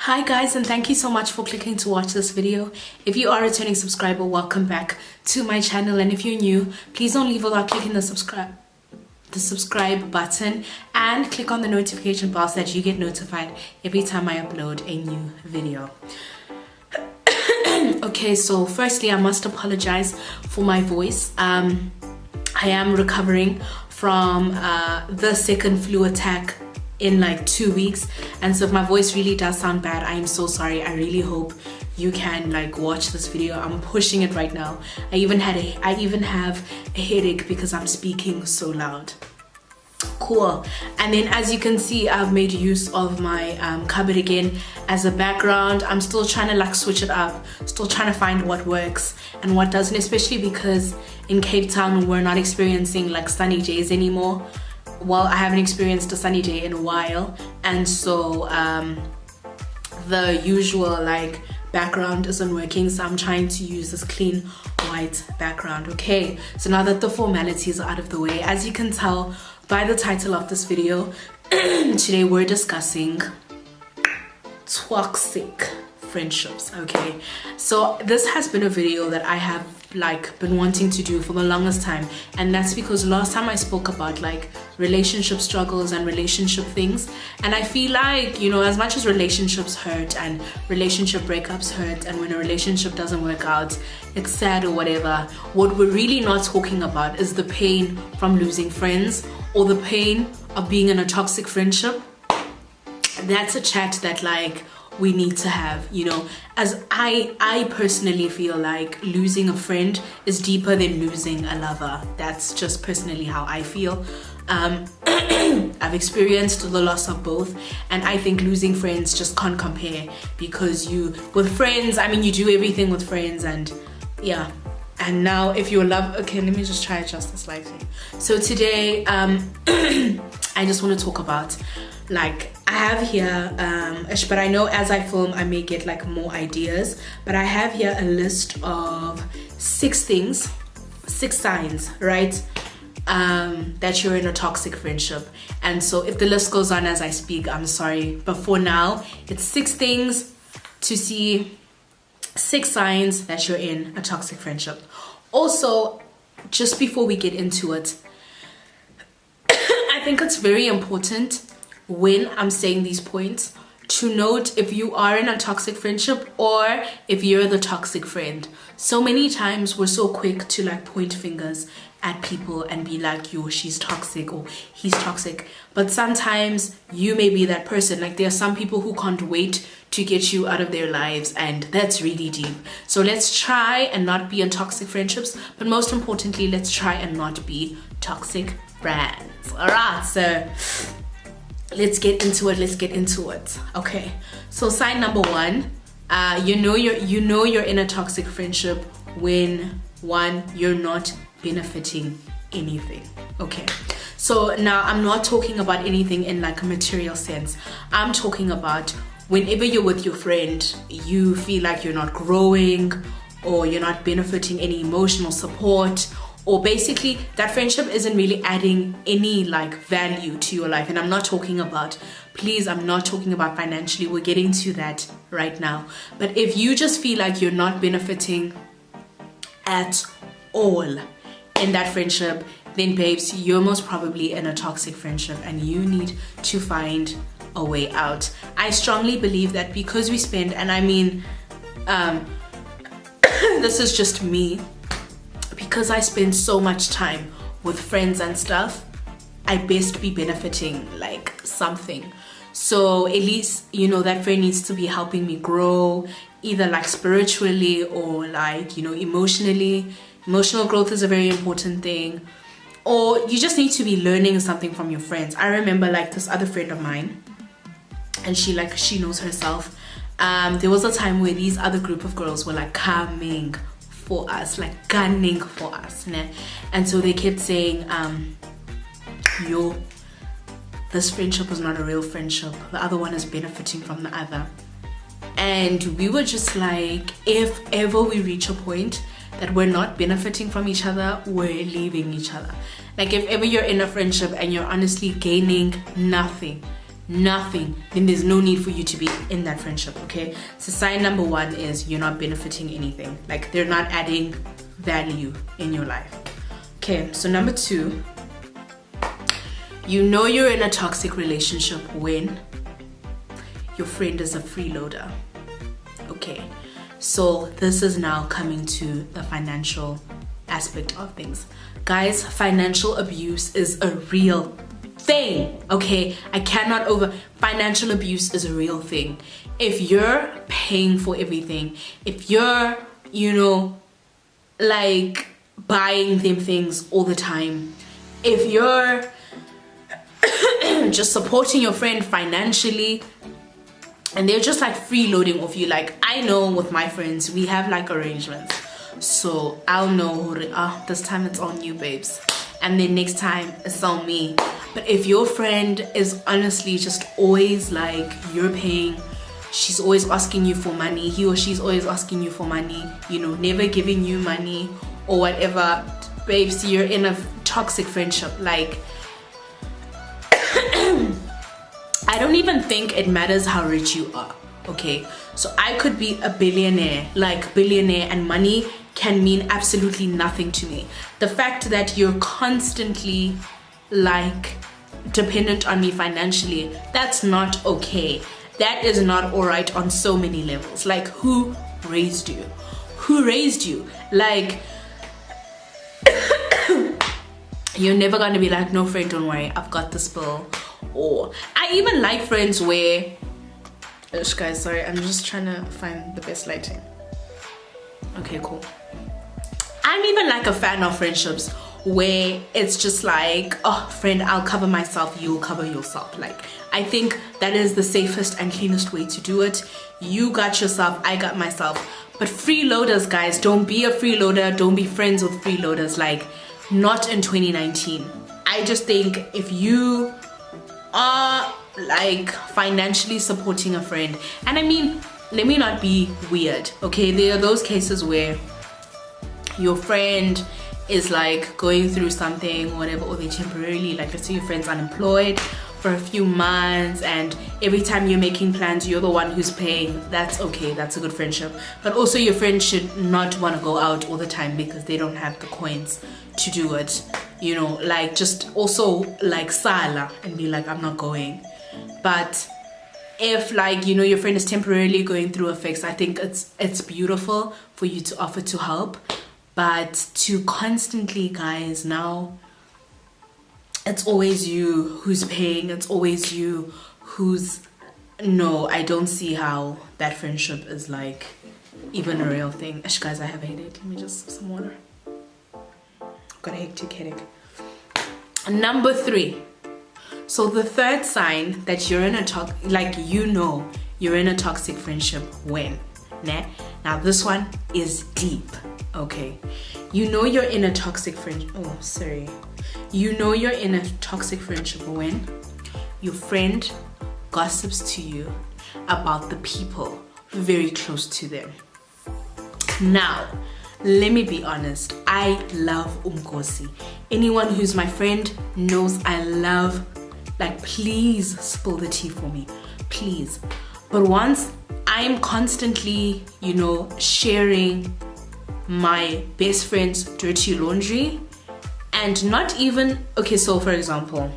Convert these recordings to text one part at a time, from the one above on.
Hi guys, and thank you so much for clicking to watch this video. If you are a returning subscriber, welcome back to my channel, and if you're new, please don't leave without clicking the subscribe button and click on the notification bell so that you get notified every time I upload a new video. Okay, so firstly I must apologize for my voice. I am recovering from the second flu attack in like 2 weeks, and so if my voice really does sound bad, I am so sorry. I really hope you can like watch this video. I'm pushing it right now. I even have a headache because I'm speaking so loud. Cool. And then as you can see, I've made use of my cupboard again as a background. I'm still trying to like switch it up, still trying to find what works and what doesn't, especially because in Cape Town we're not experiencing like sunny days anymore. Well, I haven't experienced a sunny day in a while, and so the usual like background isn't working, so I'm trying to use this clean white background. Okay, so now that the formalities are out of the way, as you can tell by the title of this video, today we're discussing toxic friendships. Okay, so this has been a video that I have like been wanting to do for the longest time, and that's because last time I spoke about like relationship struggles and relationship things, and I feel like, you know, as much as relationships hurt and relationship breakups hurt, and when a relationship doesn't work out it's sad or whatever, what we're really not talking about is the pain from losing friends or the pain of being in a toxic friendship. That's a chat that like we need to have, you know, as I personally feel like losing a friend is deeper than losing a lover. That's just personally how I feel. I've experienced the loss of both, and I think losing friends just can't compare, because with friends, I mean, you do everything with friends, and yeah. And now if you're okay, let me just try adjust this slightly. So today I just want to talk about, like, I have here but I know as I film I may get like more ideas, but I have here a list of 6 signs, right, that you're in a toxic friendship. And so if the list goes on as I speak, I'm sorry, but for now it's 6 things to see, 6 signs that you're in a toxic friendship. Also, just before we get into it, I think it's very important when I'm saying these points to note if you are in a toxic friendship or if you're the toxic friend. So many times we're so quick to like point fingers at people and be like, yo, she's toxic or he's toxic, but sometimes you may be that person. Like, there are some people who can't wait to get you out of their lives, and that's really deep. So let's try and not be in toxic friendships, but most importantly, let's try and not be toxic friends. All right, so let's get into it. Okay, so sign number 1, you know you're in a toxic friendship when, 1, you're not benefiting anything. Okay, so now I'm not talking about anything in like a material sense. I'm talking about whenever you're with your friend, you feel like you're not growing, or you're not benefiting any emotional support, or basically that friendship isn't really adding any like value to your life. And I'm not talking about, please, I'm not talking about financially. We're getting to that right now. But if you just feel like you're not benefiting at all in that friendship, then babes, you're most probably in a toxic friendship and you need to find a way out. I strongly believe that because we spend, and I mean, this is just me, because I spend so much time with friends and stuff, I best be benefiting like something. So at least, you know, that friend needs to be helping me grow, either like spiritually or like, you know, emotionally. Emotional growth is a very important thing. Or you just need to be learning something from your friends. I remember like this other friend of mine, and she knows herself. There was a time where these other group of girls were like coming for us, like gunning for us, né? And so they kept saying, yo, this friendship was not a real friendship, the other one is benefiting from the other. And we were just like, if ever we reach a point that we're not benefiting from each other, we're leaving each other. Like, if ever you're in a friendship and you're honestly gaining nothing, nothing, then there's no need for you to be in that friendship, okay? So sign number one is you're not benefiting anything. Like, they're not adding value in your life. Okay, so number two, you know you're in a toxic relationship when your friend is a freeloader. Okay, so this is now coming to the financial aspect of things. Guys, financial abuse is a real thing, okay? Financial abuse is a real thing. If you're paying for everything, if you're, like buying them things all the time, if you're just supporting your friend financially, and they're just like freeloading off you. Like, I know with my friends, we have like arrangements. So I'll know, this time it's on you, babes. And then next time it's on me. But if your friend is honestly just always like, you're paying, she's always asking you for money, he or she's always asking you for money, never giving you money or whatever, babes, you're in a toxic friendship. Like, I don't even think it matters how rich you are, okay? So I could be a billionaire, and money can mean absolutely nothing to me. The fact that you're constantly like dependent on me financially, that's not okay. That is not all right on so many levels. Like, who raised you? Who raised you? Like, you're never gonna be like, no friend, don't worry, I've got this bill. Or I even like friends where, guys, sorry, I'm just trying to find the best lighting. Okay, cool. I'm even like a fan of friendships where it's just like, oh, friend, I'll cover myself, you'll cover yourself. Like, I think that is the safest and cleanest way to do it. You got yourself, I got myself. But freeloaders, guys, don't be a freeloader, don't be friends with freeloaders. Like, not in 2019. I just think if you are like financially supporting a friend, and I mean, let me not be weird, okay? There are those cases where your friend is like going through something or whatever, or they temporarily, like, let's say your friend's unemployed for a few months, and every time you're making plans, you're the one who's paying. That's okay, that's a good friendship. But also your friend should not want to go out all the time because they don't have the coins to do it, like, just also like sala and be like, I'm not going. But if, like, your friend is temporarily going through a fix, I think it's beautiful for you to offer to help. But to constantly, guys, now it's always you who's paying, it's always you who's, no, I don't see how that friendship is like even a real thing. Guys, I have a headache. Let me just some water. Got a hectic headache. Number 3. So the third sign that you're in a you're in a toxic friendship when, nah? Now this one is deep, okay? You're in a toxic friendship. Oh, sorry. You're in a toxic friendship when your friend gossips to you about the people very close to them. Now, let me be honest, I love umgosi. Anyone who's my friend knows I love, like, please spill the tea for me, please. But once I'm constantly, sharing my best friend's dirty laundry, and not even, okay, so for example,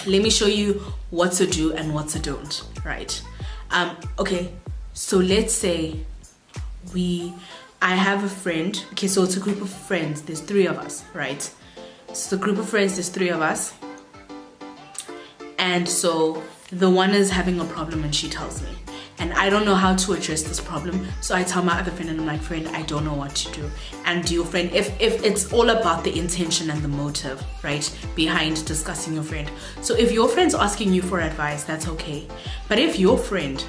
let me show you what to do and what to don't, right? Okay, so let's say I have a friend, okay, so it's a group of friends, there's 3 of us, right? So the group of friends, there's 3 of us, and so the one is having a problem and she tells me, and I don't know how to address this problem, so I tell my other friend and I'm like, friend, I don't know what to do. And your friend, if it's all about the intention and the motive, right, behind discussing your friend. So if your friend's asking you for advice, that's okay. But if your friend,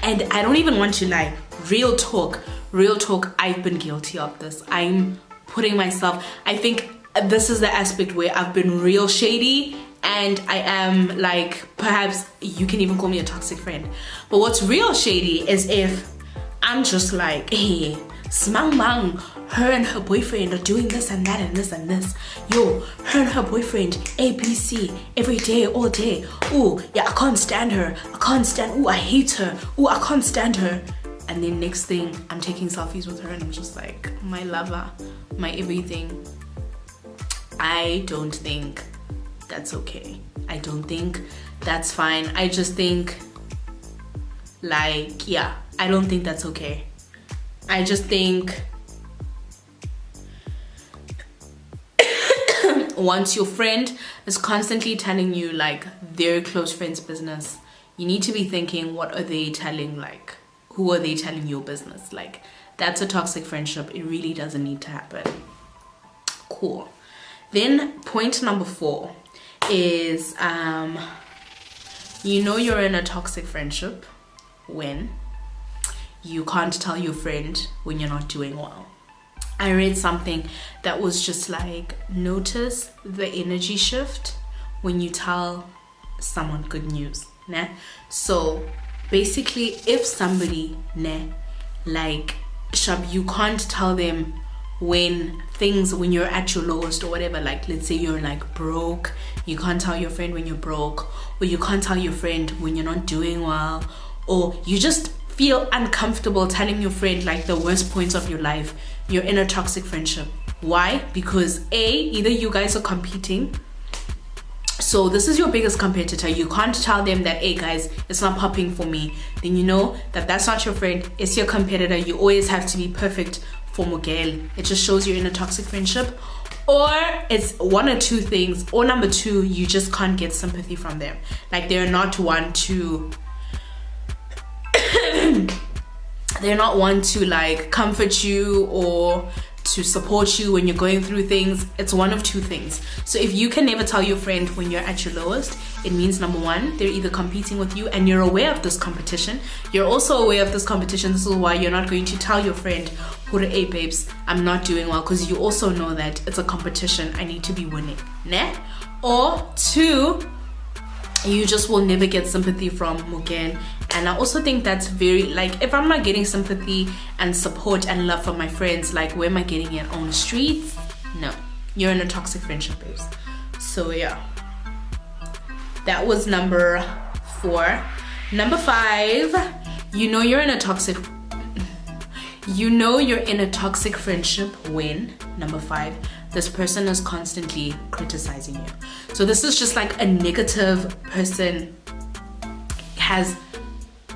and I don't even want to lie, real talk, I've been guilty of this. I'm putting myself, I think this is the aspect where I've been real shady, and I am like, perhaps you can even call me a toxic friend. But what's real shady is if I'm just like, hey, smang mang, her and her boyfriend are doing this and that and this and this. Yo, her and her boyfriend, ABC, every day, all day. Ooh, yeah, I can't stand her. I can't stand, ooh, I hate her. Ooh, I can't stand her. And then next thing, I'm taking selfies with her and I'm just like, my lover, my everything. I don't think that's okay. I don't think that's fine. I just think, like, yeah, I don't think that's okay. I just think once your friend is constantly telling you like their close friend's business, you need to be thinking, what are they telling, like, who are they telling your business? Like, that's a toxic friendship. It really doesn't need to happen. Cool. Then point number 4 is you know you're in a toxic friendship when you can't tell your friend when you're not doing well. I read something that was just like, notice the energy shift when you tell someone good news. Nah? So basically, if somebody, like, you can't tell them when you're at your lowest or whatever, like let's say you're like broke, you can't tell your friend when you're broke, or you can't tell your friend when you're not doing well, or you just feel uncomfortable telling your friend like the worst points of your life, you're in a toxic friendship. Why? Because either you guys are competing, so this is your biggest competitor, you can't tell them that, hey guys, it's not popping for me, then you know that that's not your friend, it's your competitor. You always have to be perfect for Miguel. It just shows you're in a toxic friendship. Or it's one or two things, or number 2, you just can't get sympathy from them. Like, they're not one to they're not one to like comfort you or to support you when you're going through things. It's one of 2 things. So if you can never tell your friend when you're at your lowest, it means number 1, they're either competing with you and you're aware of this competition. You're also aware of this competition. This is why you're not going to tell your friend, hey babes, I'm not doing well, because you also know that it's a competition. I need to be winning. Nah? Or 2, you just will never get sympathy from Mugen. And I also think that's very, like, if I'm not getting sympathy and support and love from my friends, like, where am I getting it? On the streets? No. You're in a toxic friendship, babes. So yeah, that was number 4. Number 5, you know you're in a toxic friendship when, number 5, this person is constantly criticizing you. So this is just like a negative person,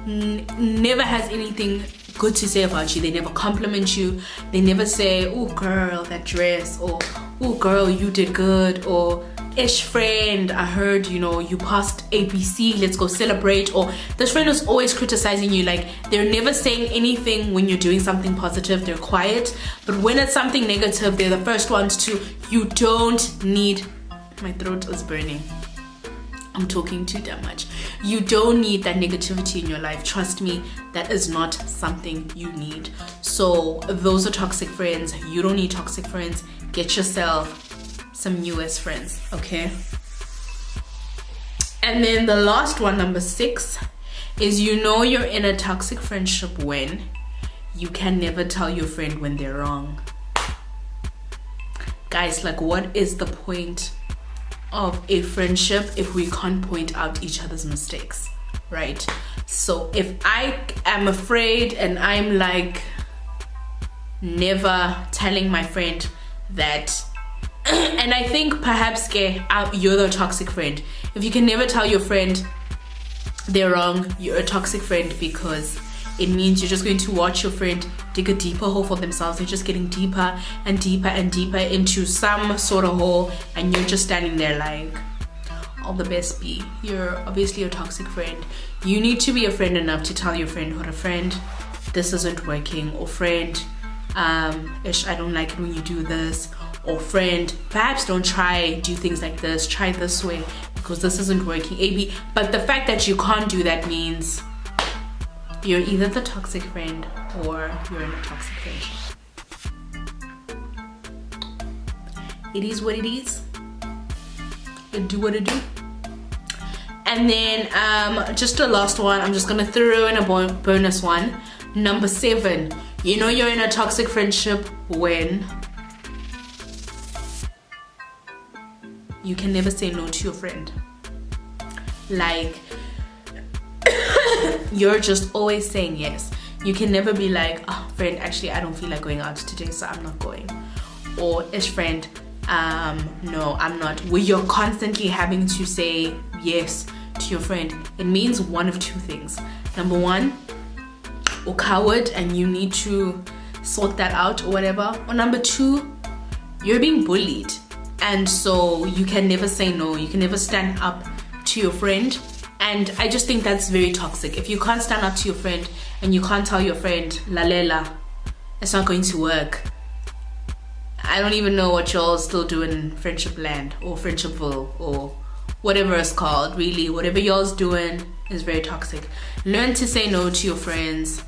never has anything good to say about you. They never compliment you. They never say, oh girl, that dress, or oh girl, you did good, or ish friend, I heard, you know, you passed ABC, let's go celebrate. Or this friend is always criticizing you. Like, they're never saying anything when you're doing something positive. They're quiet, but when it's something negative, they're the first ones to. You don't need, my throat is burning, I'm talking too damn much. You don't need that negativity in your life. Trust me, that is not something you need. So those are toxic friends. You don't need toxic friends. Get yourself some US friends, okay? And then the last one, number 6, is you know you're in a toxic friendship when you can never tell your friend when they're wrong. Guys, like, what is the point of a friendship if we can't point out each other's mistakes, right? So if I am afraid and I'm like never telling my friend that and I think perhaps you're the toxic friend. If you can never tell your friend they're wrong, you're a toxic friend, because it means you're just going to watch your friend dig a deeper hole for themselves. They're just getting deeper and deeper and deeper into some sort of hole, and you're just standing there like, all the best be. You're obviously a toxic friend. You need to be a friend enough to tell your friend, what a friend, this isn't working, or friend, ish, I don't like it when you do this, or friend, perhaps don't do things like this, try this way, because this isn't working, AB. But the fact that you can't do that means you're either the toxic friend or you're in a toxic friendship. It is what it is. It do what it do. And then just a last one, I'm just gonna throw in a bonus one. Number 7, you know you're in a toxic friendship when you can never say no to your friend. Like, you're just always saying yes. You can never be like, oh, friend, actually I don't feel like going out today, so I'm not going. Or, ish friend, no, I'm not. Where you're constantly having to say yes to your friend. It means one of two things. Number 1, or coward and you need to sort that out or whatever. Or number 2, you're being bullied, and so you can never say no. You can never stand up to your friend. And I just think that's very toxic. If you can't stand up to your friend and you can't tell your friend, lalela, it's not going to work. I don't even know what y'all still do in friendship land or friendshipville or whatever it's called. Really, whatever y'all's doing is very toxic. Learn to say no to your friends.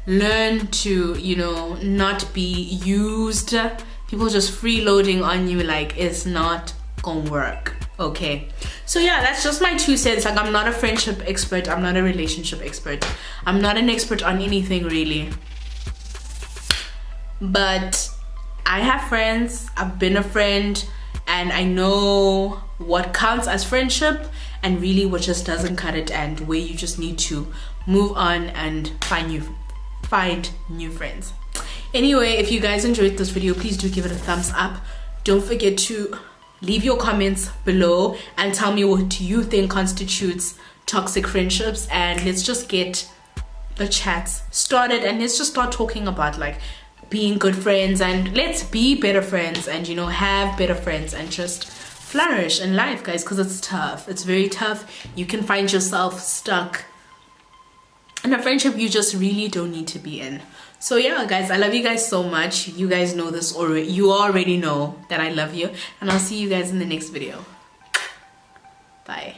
Learn to, you know, not be used. People just freeloading on you, like, it's not gonna work. Okay, so yeah, that's just my 2 cents. Like, I'm not a friendship expert, I'm not a relationship expert, I'm not an expert on anything really, but I have friends, I've been a friend, and I know what counts as friendship and really what just doesn't cut it, and where you just need to move on and find new friends. Anyway, if you guys enjoyed this video, please do give it a thumbs up. Don't forget to leave your comments below and tell me what you think constitutes toxic friendships, and let's just get the chats started, and let's just start talking about like being good friends, and let's be better friends, and you know, have better friends and just flourish in life, guys, because it's tough. It's very tough. You can find yourself stuck in a friendship you just really don't need to be in. So yeah, guys, I love you guys so much. You guys know this already. You already know that I love you, and I'll see you guys in the next video. Bye.